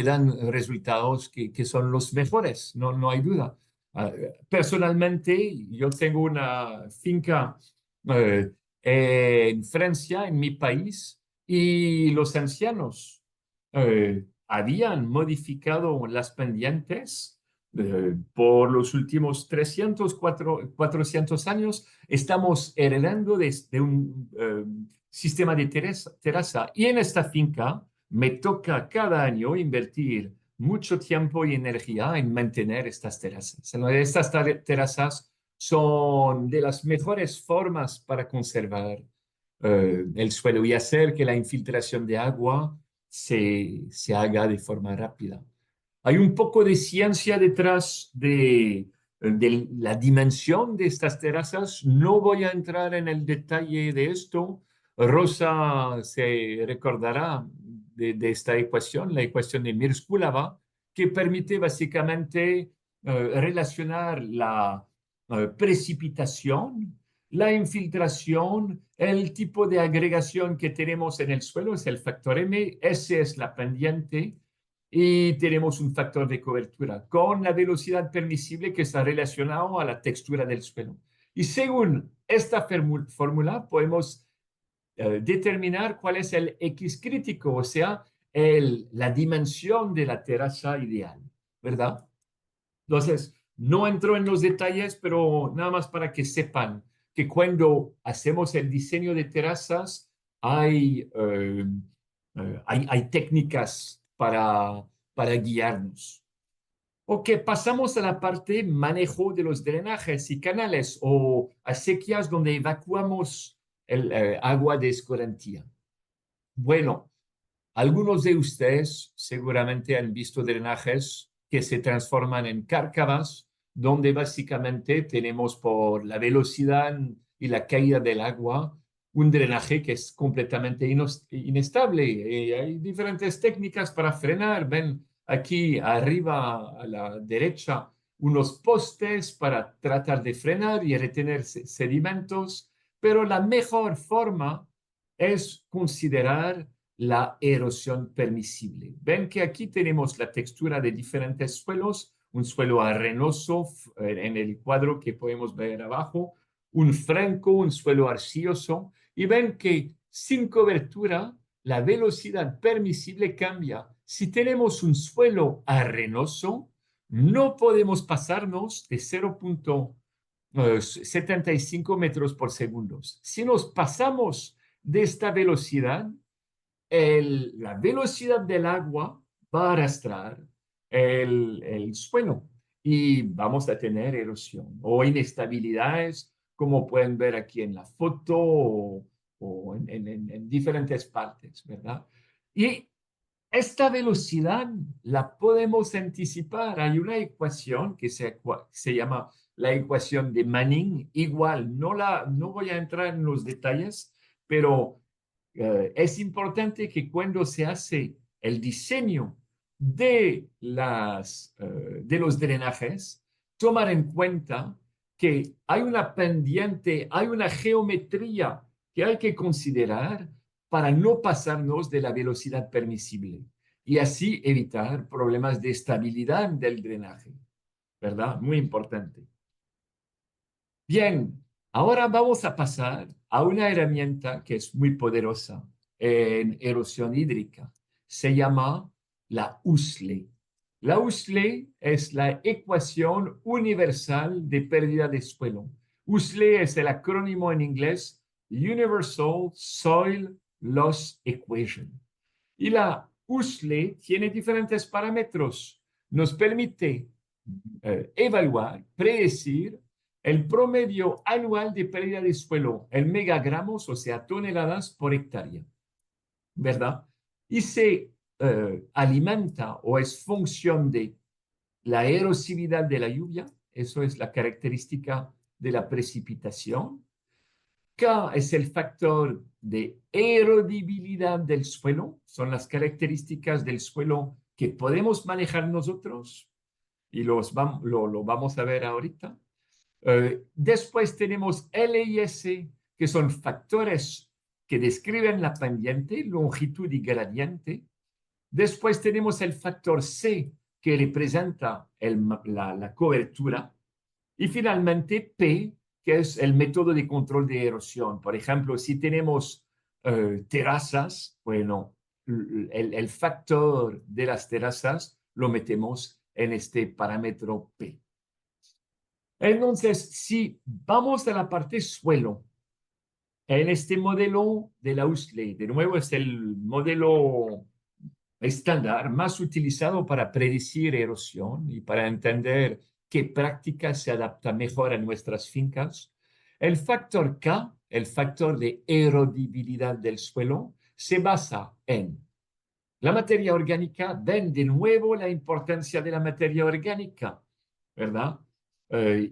dan resultados que son los mejores, no hay duda. Personalmente, yo tengo una finca eh, en Francia, en mi país, y los ancianos habían modificado las pendientes por los últimos 400 años. Estamos heredando de un sistema de terraza. Y en esta finca me toca cada año invertir mucho tiempo y energía en mantener estas terrazas. Estas terrazas son de las mejores formas para conservar el suelo y hacer que la infiltración de agua se haga de forma rápida. Hay un poco de ciencia detrás de la dimensión de estas terrazas. No voy a entrar en el detalle de esto. Rosa se recordará de esta ecuación, la ecuación de Mirskulova, que permite básicamente relacionar la precipitación, la infiltración, el tipo de agregación que tenemos en el suelo, es el factor M, ese es la pendiente, y tenemos un factor de cobertura con la velocidad permisible que está relacionado a la textura del suelo. Y según esta fórmula podemos determinar cuál es el X crítico, o sea, la dimensión de la terraza ideal, ¿verdad? Entonces, no entro en los detalles, pero nada más para que sepan que cuando hacemos el diseño de terrazas, hay técnicas para guiarnos. Ok, pasamos a la parte manejo de los drenajes y canales o acequias donde evacuamos el agua de escorrentía. Bueno, algunos de ustedes seguramente han visto drenajes que se transforman en cárcavas, donde básicamente tenemos por la velocidad y la caída del agua un drenaje que es completamente inestable. Y hay diferentes técnicas para frenar. Ven aquí arriba a la derecha unos postes para tratar de frenar y retener sedimentos, pero la mejor forma es considerar la erosión permisible. Ven que aquí tenemos la textura de diferentes suelos, un suelo arenoso en el cuadro que podemos ver abajo, un franco, un suelo arcilloso, y ven que sin cobertura la velocidad permisible cambia. Si tenemos un suelo arenoso, no podemos pasarnos de 0,75 metros por segundo. Si nos pasamos de esta velocidad, la velocidad del agua va a arrastrar el suelo y vamos a tener erosión o inestabilidades, como pueden ver aquí en la foto o en diferentes partes, ¿verdad? Y esta velocidad la podemos anticipar. Hay una ecuación que se llama la ecuación de Manning. Igual, no voy a entrar en los detalles, pero es importante que cuando se hace el diseño de los drenajes, tomar en cuenta que hay una pendiente, hay una geometría que hay que considerar para no pasarnos de la velocidad permisible y así evitar problemas de estabilidad del drenaje, ¿verdad? Muy importante. Bien, ahora vamos a pasar a una herramienta que es muy poderosa en erosión hídrica. Se llama la USLE. La USLE es la ecuación universal de pérdida de suelo. USLE es el acrónimo en inglés Universal Soil Loss Equation. Y la USLE tiene diferentes parámetros. Nos permite evaluar, predecir el promedio anual de pérdida de suelo en megagramos, o sea, toneladas por hectárea, ¿verdad? Y se alimenta o es función de la erosividad de la lluvia, eso es la característica de la precipitación. K es el factor de erodibilidad del suelo, son las características del suelo que podemos manejar nosotros y lo vamos a ver ahorita. Después tenemos L y S, que son factores que describen la pendiente, longitud y gradiente. Después tenemos el factor C, que representa la cobertura. Y finalmente P, que es el método de control de erosión. Por ejemplo, si tenemos terrazas, bueno, el factor de las terrazas lo metemos en este parámetro P. Entonces, si vamos a la parte suelo, en este modelo de la USLE, de nuevo es el modelo estándar más utilizado para predecir erosión y para entender qué práctica se adapta mejor a nuestras fincas. El factor K, el factor de erodibilidad del suelo, se basa en la materia orgánica. Ven de nuevo la importancia de la materia orgánica, ¿verdad?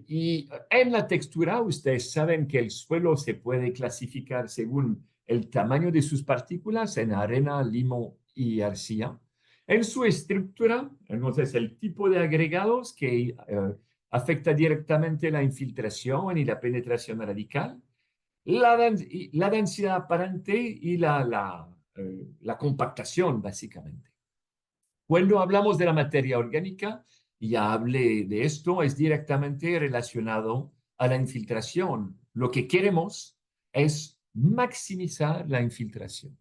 Y en la textura, ustedes saben que el suelo se puede clasificar según el tamaño de sus partículas en arena, limo y arcilla. En su estructura, entonces el tipo de agregados que afecta directamente la infiltración y la penetración radical, la densidad aparente y la compactación, básicamente. Cuando hablamos de la materia orgánica, ya hablé de esto, es directamente relacionado a la infiltración. Lo que queremos es maximizar la infiltración.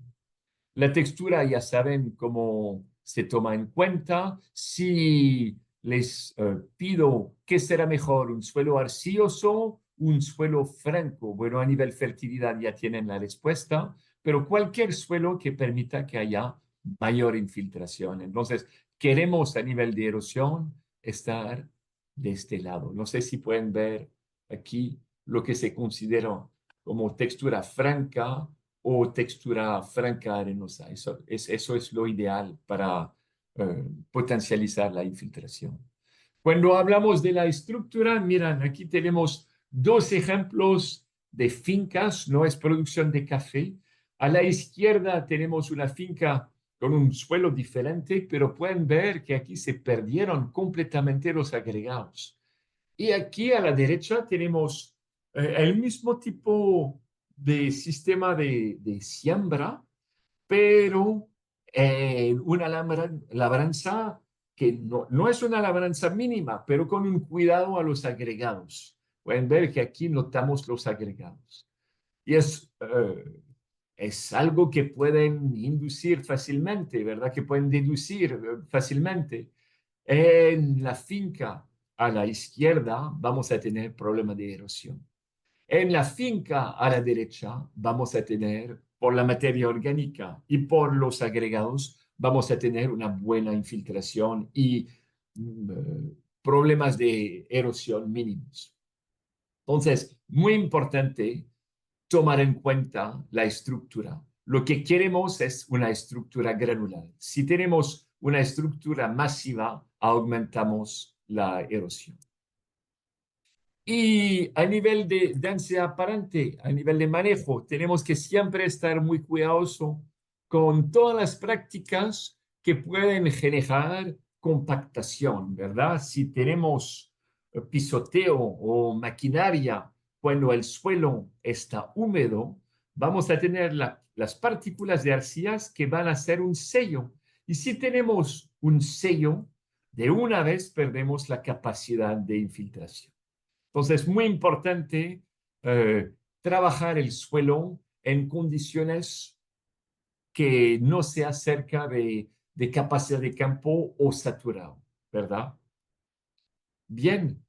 La textura ya saben cómo se toma en cuenta. Si les pido qué será mejor, un suelo arcilloso, un suelo franco, bueno, a nivel fertilidad ya tienen la respuesta, pero cualquier suelo que permita que haya mayor infiltración. Entonces, queremos a nivel de erosión estar de este lado. No sé si pueden ver aquí lo que se considera como textura franca o textura franca arenosa. Eso es lo ideal para potencializar la infiltración. Cuando hablamos de la estructura, miran, aquí tenemos dos ejemplos de fincas, no es producción de café. A la izquierda tenemos una finca con un suelo diferente, pero pueden ver que aquí se perdieron completamente los agregados. Y aquí a la derecha tenemos el mismo tipo de sistema de siembra, pero una labranza que no es una labranza mínima, pero con un cuidado a los agregados. Pueden ver que aquí notamos los agregados. Y es algo que pueden inducir fácilmente, ¿verdad? Que pueden deducir fácilmente. En la finca a la izquierda vamos a tener problema de erosión. En la finca a la derecha vamos a tener, por la materia orgánica y por los agregados, vamos a tener una buena infiltración y problemas de erosión mínimos. Entonces, muy importante tomar en cuenta la estructura. Lo que queremos es una estructura granular. Si tenemos una estructura masiva, aumentamos la erosión. Y a nivel de densidad aparente, a nivel de manejo, tenemos que siempre estar muy cuidadosos con todas las prácticas que pueden generar compactación, ¿verdad? Si tenemos pisoteo o maquinaria cuando el suelo está húmedo, vamos a tener las partículas de arcillas que van a ser un sello. Y si tenemos un sello, de una vez perdemos la capacidad de infiltración. Entonces, es muy importante trabajar el suelo en condiciones que no sea cerca de capacidad de campo o saturado, ¿verdad? Bien.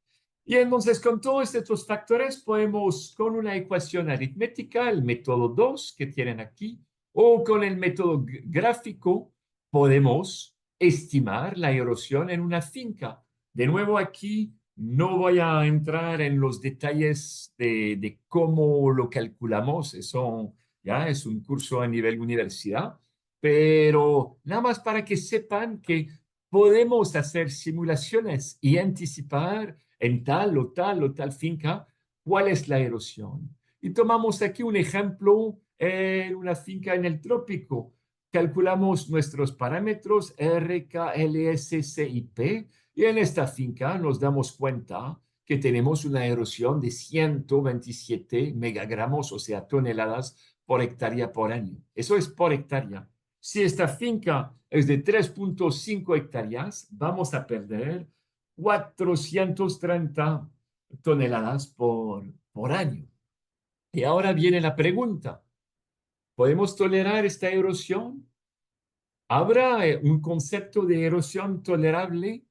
Y entonces, con todos estos factores, podemos, con una ecuación aritmética, el método 2 que tienen aquí, o con el método gráfico, podemos estimar la erosión en una finca. De nuevo, aquí no voy a entrar en los detalles de cómo lo calculamos, eso ya es un curso a nivel universidad, pero nada más para que sepan que podemos hacer simulaciones y anticipar en tal o tal o tal finca cuál es la erosión. Y tomamos aquí un ejemplo en una finca en el trópico. Calculamos nuestros parámetros R, K, L, S, C y P, y en esta finca nos damos cuenta que tenemos una erosión de 127 megagramos, o sea, toneladas por hectárea por año. Eso es por hectárea. Si esta finca es de 3.5 hectáreas, vamos a perder 430 toneladas por año. Y ahora viene la pregunta, ¿podemos tolerar esta erosión? ¿Habrá un concepto de erosión tolerable?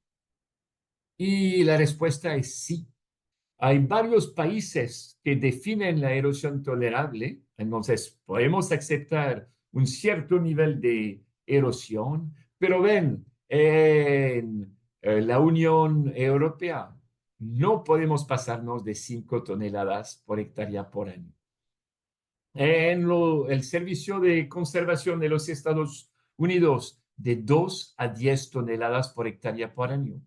Y la respuesta es sí. Hay varios países que definen la erosión tolerable, entonces podemos aceptar un cierto nivel de erosión, pero ven, en la Unión Europea no podemos pasarnos de 5 toneladas por hectárea por año. El Servicio de Conservación de los Estados Unidos, de 2 a 10 toneladas por hectárea por año.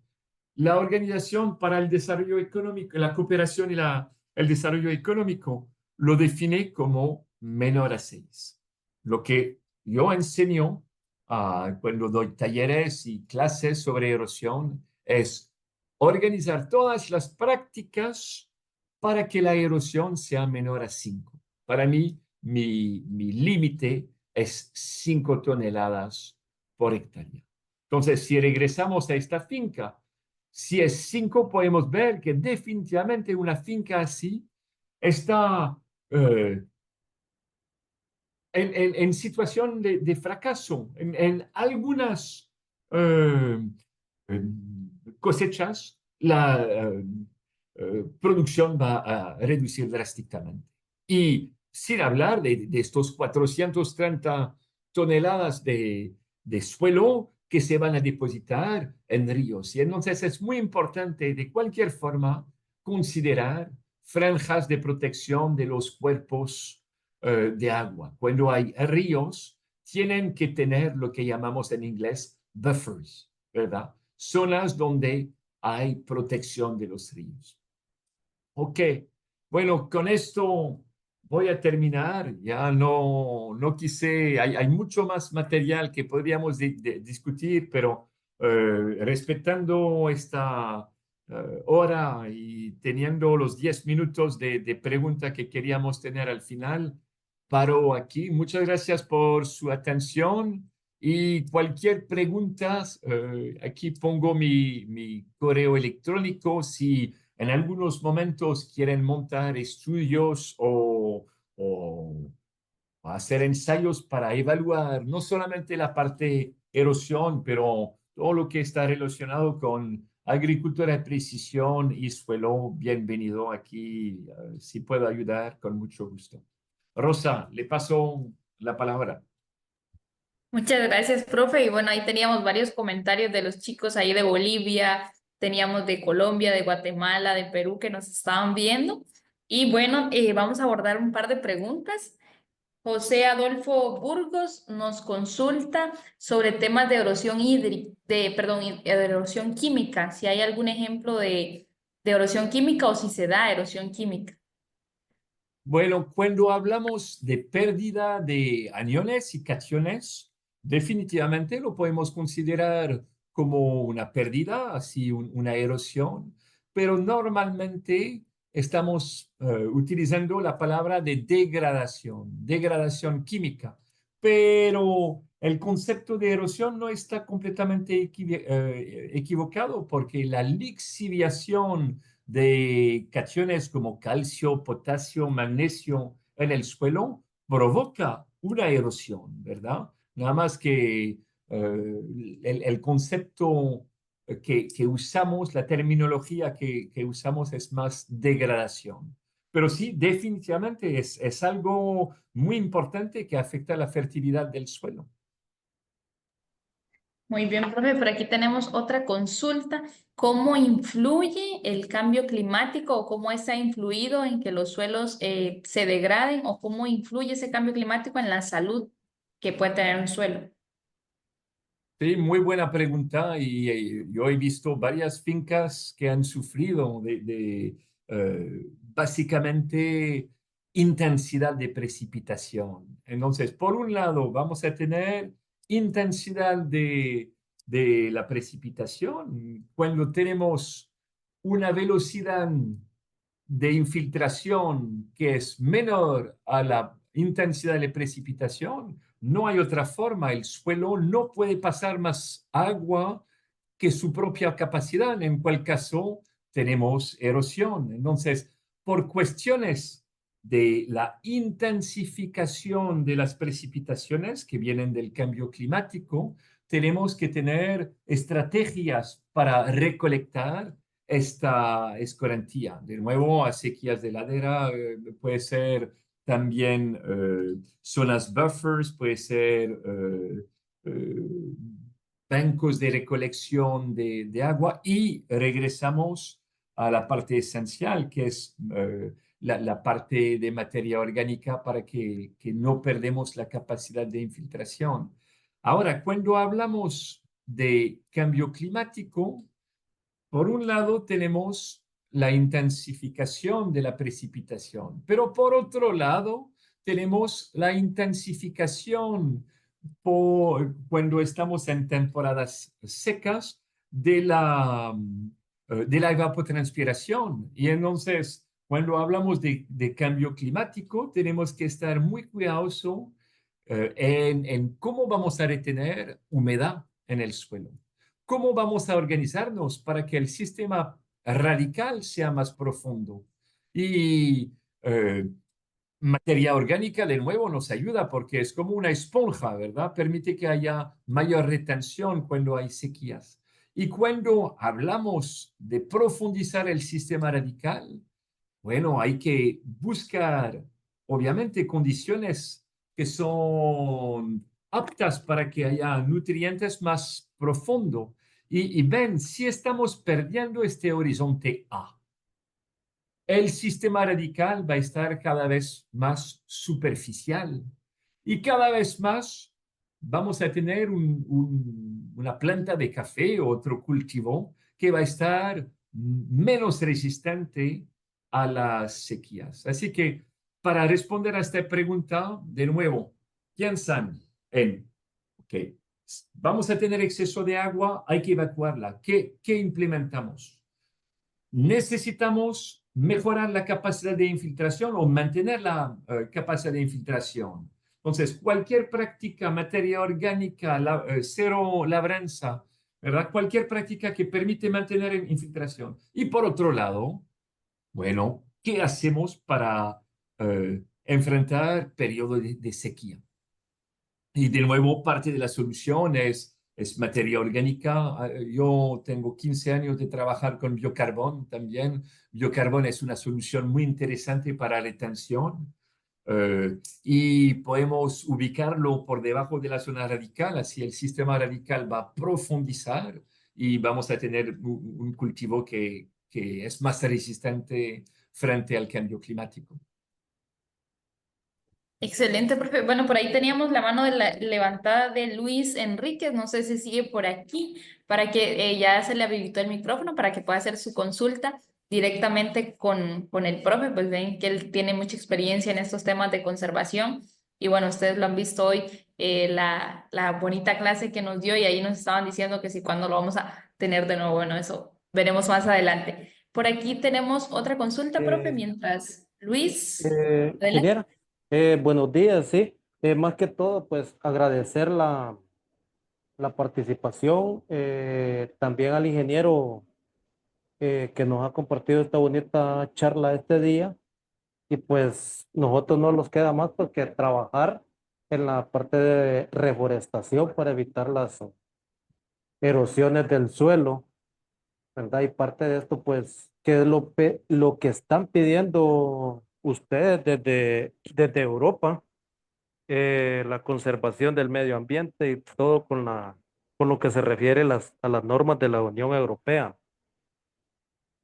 La Organización para el Desarrollo Económico, la Cooperación y el Desarrollo Económico lo define como menor a 6. Lo que yo enseño cuando doy talleres y clases sobre erosión es organizar todas las prácticas para que la erosión sea menor a 5. Para mí, mi límite es 5 toneladas por hectárea. Entonces, si regresamos a esta finca, si es 5, podemos ver que definitivamente una finca así está en situación de fracaso. En algunas eh, cosechas, la producción va a reducir drásticamente. Y sin hablar de estos 430 toneladas de suelo que se van a depositar en ríos. Y entonces es muy importante, de cualquier forma, considerar franjas de protección de los cuerpos de agua. Cuando hay ríos, tienen que tener lo que llamamos en inglés buffers, ¿verdad? Zonas donde hay protección de los ríos. Ok, bueno, con esto voy a terminar. Ya no quise, hay mucho más material que podríamos discutir, pero respetando esta hora y teniendo los 10 minutos de pregunta que queríamos tener al final, paro aquí. Muchas gracias por su atención y cualquier pregunta, aquí pongo mi correo electrónico si en algunos momentos quieren montar estudios o hacer ensayos para evaluar no solamente la parte erosión, pero todo lo que está relacionado con agricultura de precisión y suelo. Bienvenido aquí, si puedo ayudar, con mucho gusto. Rosa, le paso la palabra. Muchas gracias, profe. Y bueno, ahí teníamos varios comentarios de los chicos ahí de Bolivia, teníamos de Colombia, de Guatemala, de Perú que nos estaban viendo. Y bueno, vamos a abordar un par de preguntas. José Adolfo Burgos nos consulta sobre temas de erosión hídrica, de erosión química, si hay algún ejemplo de erosión química o si se da erosión química. Bueno, cuando hablamos de pérdida de aniones y cationes, definitivamente lo podemos considerar como una pérdida, así una erosión, pero normalmente estamos utilizando la palabra de degradación química, pero el concepto de erosión no está completamente equivocado porque la lixiviación de cationes como calcio, potasio, magnesio en el suelo provoca una erosión, ¿verdad? Nada más que el concepto que usamos, la terminología que usamos es más degradación. Pero sí, definitivamente es algo muy importante que afecta la fertilidad del suelo. Muy bien, profe, por aquí tenemos otra consulta. ¿Cómo influye el cambio climático o cómo está influido en que los suelos se degraden o cómo influye ese cambio climático en la salud que puede tener un suelo? Sí, muy buena pregunta y yo he visto varias fincas que han sufrido básicamente intensidad de precipitación. Entonces, por un lado, vamos a tener intensidad de la precipitación cuando tenemos una velocidad de infiltración que es menor a la intensidad de precipitación, no hay otra forma. El suelo no puede pasar más agua que su propia capacidad, en cual caso tenemos erosión. Entonces, por cuestiones de la intensificación de las precipitaciones que vienen del cambio climático, tenemos que tener estrategias para recolectar esta escorrentía. De nuevo, a sequías de ladera, puede ser también zonas buffers, puede ser bancos de recolección de agua y regresamos a la parte esencial, que es la parte de materia orgánica para que no perdemos la capacidad de infiltración. Ahora, cuando hablamos de cambio climático, por un lado tenemos la intensificación de la precipitación, pero por otro lado tenemos la intensificación cuando estamos en temporadas secas de la evapotranspiración. Y entonces, cuando hablamos de cambio climático, tenemos que estar muy cuidadosos en cómo vamos a retener humedad en el suelo. ¿Cómo vamos a organizarnos para que el sistema radical sea más profundo? Y materia orgánica, de nuevo, nos ayuda porque es como una esponja, ¿verdad? Permite que haya mayor retención cuando hay sequías. Y cuando hablamos de profundizar el sistema radical, bueno, hay que buscar, obviamente, condiciones que son aptas para que haya nutrientes más profundos. Y ven, si estamos perdiendo este horizonte A, el sistema radical va a estar cada vez más superficial y cada vez más vamos a tener una planta de café o otro cultivo que va a estar menos resistente a las sequías. Así que para responder a esta pregunta, de nuevo, piensan en, ok, vamos a tener exceso de agua, hay que evacuarla. ¿Qué implementamos? Necesitamos mejorar la capacidad de infiltración o mantener la capacidad de infiltración. Entonces, cualquier práctica, materia orgánica, cero labranza, ¿verdad? Cualquier práctica que permite mantener infiltración. Y por otro lado, bueno, ¿qué hacemos para enfrentar periodos de sequía? Y de nuevo, parte de la solución es materia orgánica. Yo tengo 15 años de trabajar con biocarbón también. Biocarbón es una solución muy interesante para retención y podemos ubicarlo por debajo de la zona radical, así el sistema radical va a profundizar y vamos a tener un cultivo que es más resistente frente al cambio climático. Excelente, profe. Bueno, por ahí teníamos la mano levantada de Luis Enríquez. No sé si sigue por aquí para que ya se le habilitó el micrófono para que pueda hacer su consulta directamente con el profe. Pues ven que él tiene mucha experiencia en estos temas de conservación. Y bueno, ustedes lo han visto hoy, la bonita clase que nos dio y ahí nos estaban diciendo que sí, cuándo lo vamos a tener de nuevo. Bueno, eso veremos más adelante. Por aquí tenemos otra consulta, profe, Eh, mientras Luis, adelante. Ingeniera, buenos días, sí. Más que todo, pues agradecer la participación, también al ingeniero que nos ha compartido esta bonita charla este día. Y pues nosotros no nos queda más pues, que trabajar en la parte de reforestación para evitar las erosiones del suelo, ¿verdad? Y parte de esto, pues, que es lo que están pidiendo ustedes desde Europa, la conservación del medio ambiente y todo con lo que se refiere a las normas de la Unión Europea.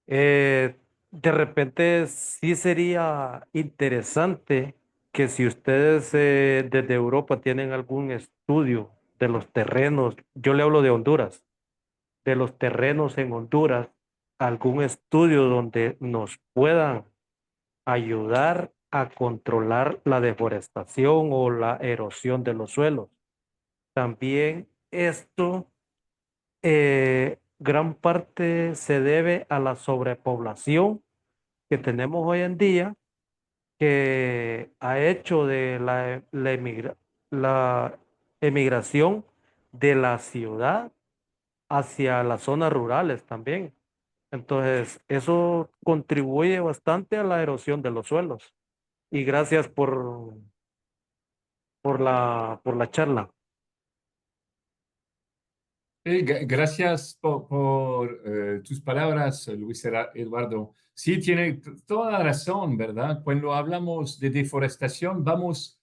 De repente sí sería interesante que si ustedes desde Europa tienen algún estudio de los terrenos, yo le hablo de Honduras, de los terrenos en Honduras, algún estudio donde nos puedan ayudar a controlar la deforestación o la erosión de los suelos. También esto, gran parte se debe a la sobrepoblación que tenemos hoy en día que ha hecho de la emigración de la ciudad hacia las zonas rurales también. Entonces, eso contribuye bastante a la erosión de los suelos. Y gracias por la charla. Gracias por tus palabras, Eduardo. Sí, tiene toda la razón, ¿verdad? Cuando hablamos de deforestación, vamos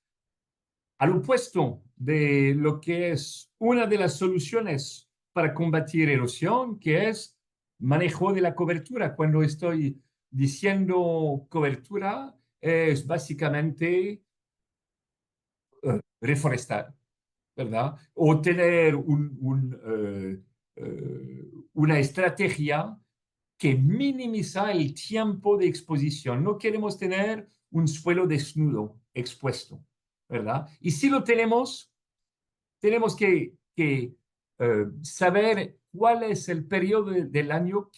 al opuesto de lo que es una de las soluciones para combatir erosión, que es manejo de la cobertura. Cuando estoy diciendo cobertura, es básicamente reforestar, ¿verdad? O tener una estrategia que minimiza el tiempo de exposición. No queremos tener un suelo desnudo, expuesto, ¿verdad? Y si lo tenemos, tenemos que saber cuál es el periodo del año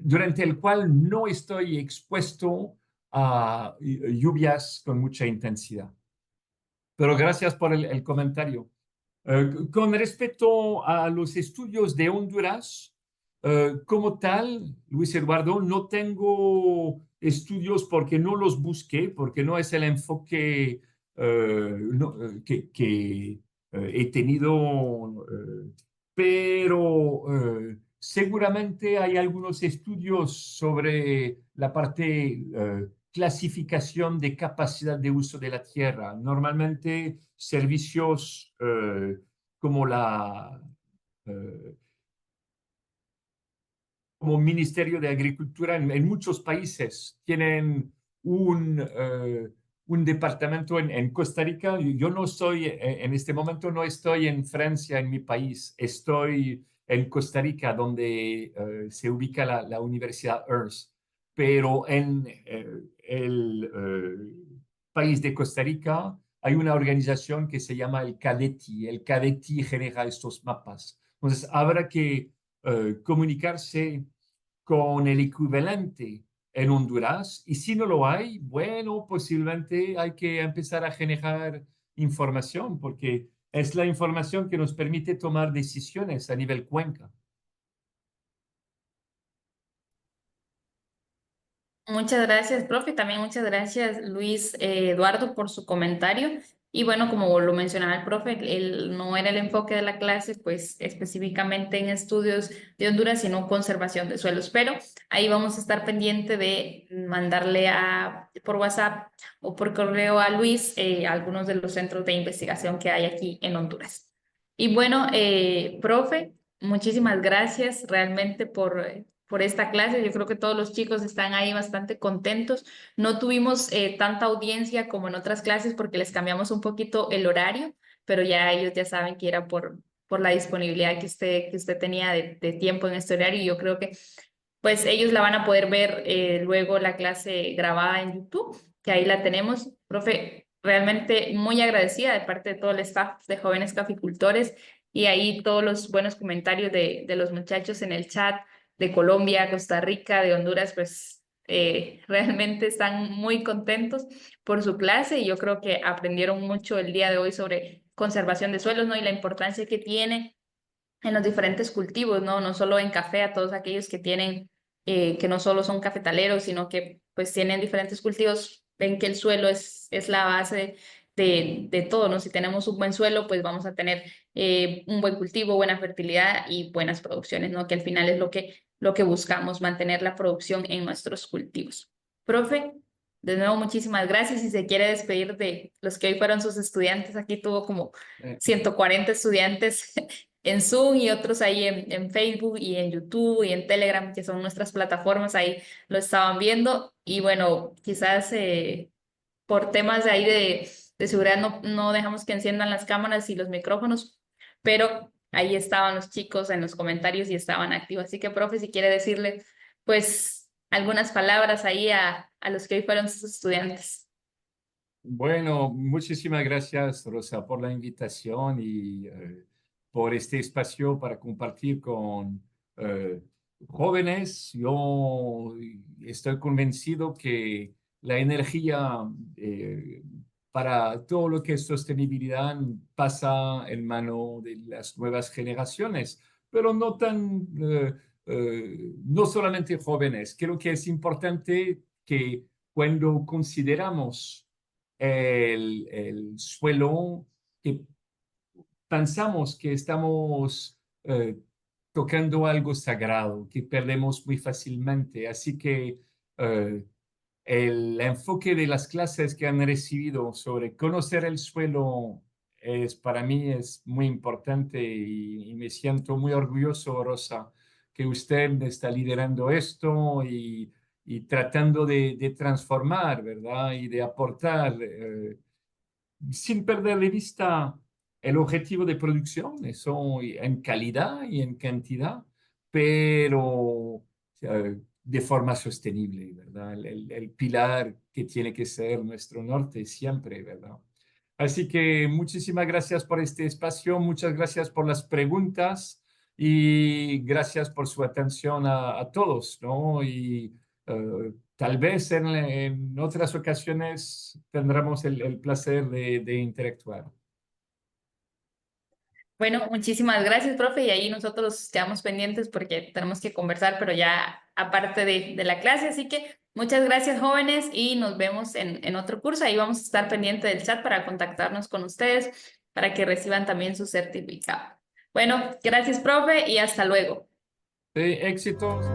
durante el cual no estoy expuesto a lluvias con mucha intensidad. Pero gracias por el comentario. Con respecto a los estudios de Honduras, como tal, Luis Eduardo, no tengo estudios porque no los busqué, porque no es el enfoque que he tenido, pero seguramente hay algunos estudios sobre la parte clasificación de capacidad de uso de la tierra. Normalmente servicios como eh, como Ministerio de Agricultura en muchos países tienen un departamento en Costa Rica. Yo no estoy, en este momento no estoy en Francia, en mi país, estoy en Costa Rica, donde se ubica la Universidad Ernst. Pero en el país de Costa Rica hay una organización que se llama el CADETI. El CADETI genera estos mapas. Entonces, habrá que comunicarse con el equivalente en Honduras y si no lo hay, bueno, posiblemente hay que empezar a generar información porque es la información que nos permite tomar decisiones a nivel cuenca. Muchas gracias, profe. También muchas gracias, Luis Eduardo, por su comentario. Y bueno, como lo mencionaba el profe, no era el enfoque de la clase, pues específicamente en estudios de Honduras, sino conservación de suelos. Pero ahí vamos a estar pendiente de mandarle por WhatsApp o por correo a Luis algunos de los centros de investigación que hay aquí en Honduras. Y bueno, profe, muchísimas gracias realmente por esta clase. Yo creo que todos los chicos están ahí bastante contentos. No tuvimos tanta audiencia como en otras clases porque les cambiamos un poquito el horario, pero ya ellos ya saben que era por la disponibilidad que usted tenía de tiempo en este horario. Y yo creo que pues ellos la van a poder ver luego la clase grabada en YouTube, que ahí la tenemos. Profe, realmente muy agradecida de parte de todo el staff de Jóvenes Caficultores y ahí todos los buenos comentarios de los muchachos en el chat de Colombia, Costa Rica, de Honduras, pues realmente están muy contentos por su clase y yo creo que aprendieron mucho el día de hoy sobre conservación de suelos, ¿no? Y la importancia que tiene en los diferentes cultivos, ¿no? No solo en café, a todos aquellos que tienen, que no solo son cafetaleros, sino que pues tienen diferentes cultivos, ven que el suelo es la base de todo, ¿no? Si tenemos un buen suelo, pues vamos a tener un buen cultivo, buena fertilidad y buenas producciones, ¿no? Que al final es lo que buscamos, mantener la producción en nuestros cultivos. Profe, de nuevo, muchísimas gracias. Si se quiere despedir de los que hoy fueron sus estudiantes, aquí tuvo como Eh, 140 estudiantes en Zoom y otros ahí en Facebook y en YouTube y en Telegram, que son nuestras plataformas, ahí lo estaban viendo. Y bueno, quizás por temas de ahí de seguridad no dejamos que enciendan las cámaras y los micrófonos, pero ahí estaban los chicos en los comentarios y estaban activos. Así que, profe, si quiere decirle, pues, algunas palabras ahí a los que hoy fueron sus estudiantes. Bueno, muchísimas gracias, Rosa, por la invitación y por este espacio para compartir con jóvenes, yo estoy convencido que la energía para todo lo que es sostenibilidad pasa en mano de las nuevas generaciones, pero no solamente jóvenes. Creo que es importante que cuando consideramos el suelo, que pensamos que estamos tocando algo sagrado, que perdemos muy fácilmente. Así que el enfoque de las clases que han recibido sobre conocer el suelo para mí es muy importante y me siento muy orgulloso, Rosa, que usted está liderando esto y tratando de transformar, ¿verdad? Y de aportar sin perder de vista el objetivo de producción, eso en calidad y en cantidad, pero de forma sostenible, ¿verdad? El pilar que tiene que ser nuestro norte siempre, ¿verdad? Así que muchísimas gracias por este espacio, muchas gracias por las preguntas y gracias por su atención a todos, ¿no? Y tal vez en otras ocasiones tendremos el placer de interactuar. Bueno, muchísimas gracias, profe, y ahí nosotros quedamos pendientes porque tenemos que conversar, pero ya aparte de la clase, así que muchas gracias, jóvenes, y nos vemos en otro curso. Ahí vamos a estar pendiente del chat para contactarnos con ustedes, para que reciban también su certificado. Bueno, gracias, profe, y hasta luego. Éxitos.